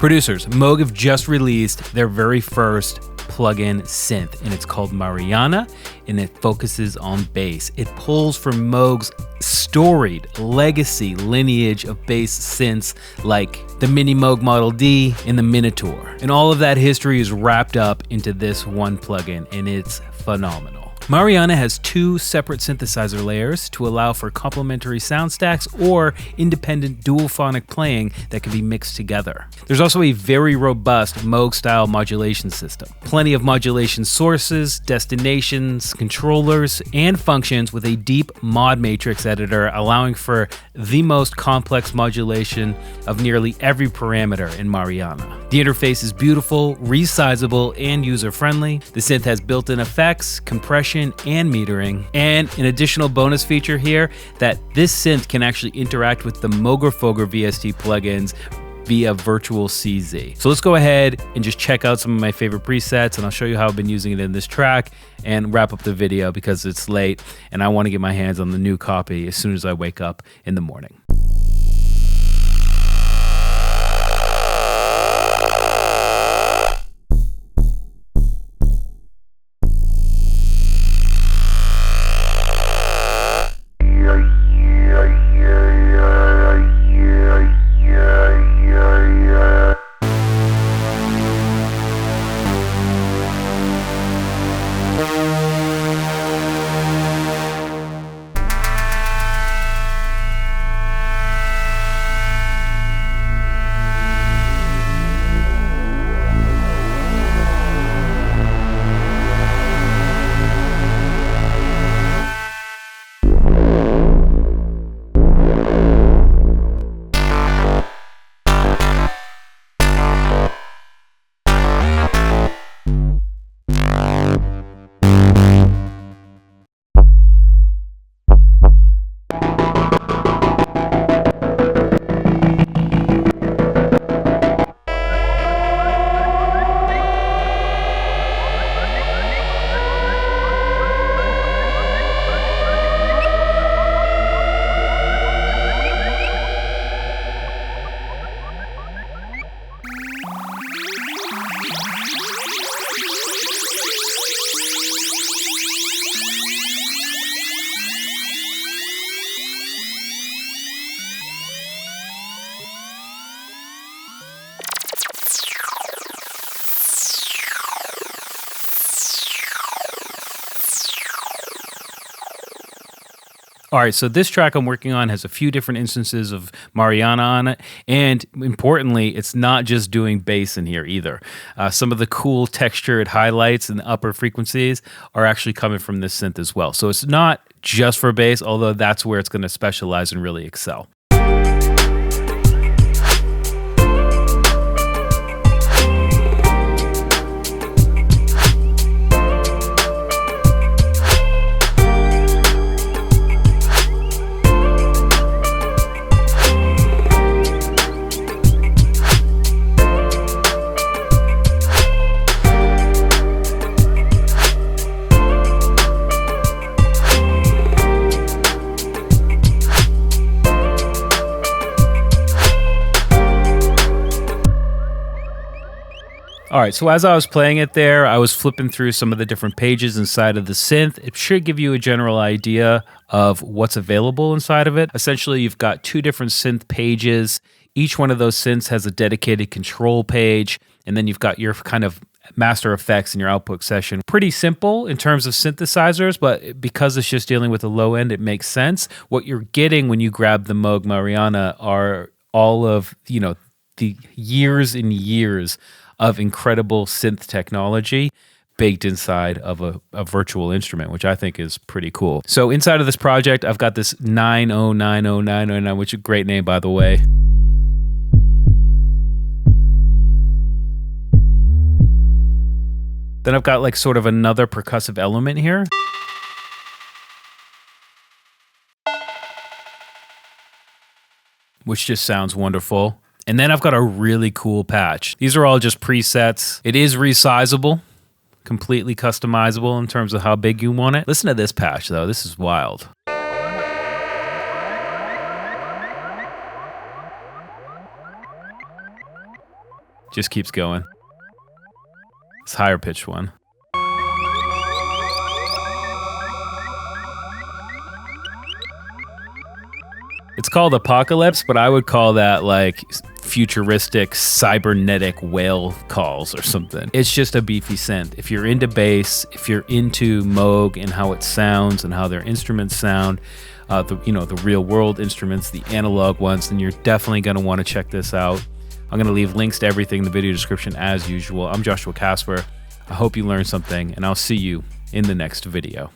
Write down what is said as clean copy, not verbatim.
Producers, Moog have just released their very first plugin synth, and it's called Mariana, and it focuses on bass. It pulls from Moog's storied legacy lineage of bass synths like the Minimoog Model D and the Minotaur. And all of that history is wrapped up into this one plugin, and it's phenomenal. Mariana has two separate synthesizer layers to allow for complementary sound stacks or independent dual phonic playing that can be mixed together. There's also a very robust Moog-style modulation system. Plenty of modulation sources, destinations, controllers, and functions with a deep mod matrix editor allowing for the most complex modulation of nearly every parameter in Mariana. The interface is beautiful, resizable, and user-friendly. The synth has built-in effects, compression, and metering. And an additional bonus feature here, that this synth can actually interact with the Moogerfooger VST plugins via virtual CZ. So let's go ahead and just check out some of my favorite presets, and I'll show you how I've been using it in this track and wrap up the video because it's late and I want to get my hands on the new copy as soon as I wake up in the morning. All right, so this track I'm working on has a few different instances of Mariana on it, and importantly, it's not just doing bass in here either. Some of the cool textured highlights and upper frequencies are actually coming from this synth as well. So it's not just for bass, although that's where it's going to specialize and really excel. All right, so as I was playing it there, I was flipping through some of the different pages inside of the synth. It should give you a general idea of what's available inside of it. Essentially, you've got two different synth pages. Each one of those synths has a dedicated control page, and then you've got your kind of master effects in your output session. Pretty simple in terms of synthesizers, but because it's just dealing with the low end, it makes sense. What you're getting when you grab the Moog Mariana are all of, the years and years of incredible synth technology baked inside of a virtual instrument, which I think is pretty cool. So inside of this project, I've got this 9090909, which is a great name, by the way. Then I've got like sort of another percussive element here. Which just sounds wonderful. And then I've got a really cool patch. These are all just presets. It is resizable, completely customizable in terms of how big you want it. Listen to this patch though, this is wild. Just keeps going. This higher pitched one. It's called Apocalypse, but I would call that like futuristic cybernetic whale calls or something. It's just a beefy synth. If you're into bass, if you're into Moog and how it sounds and how their instruments sound, the real world instruments, the analog ones, then you're definitely going to want to check this out. I'm going to leave links to everything in the video description as usual. I'm Joshua Casper. I hope you learned something, and I'll see you in the next video.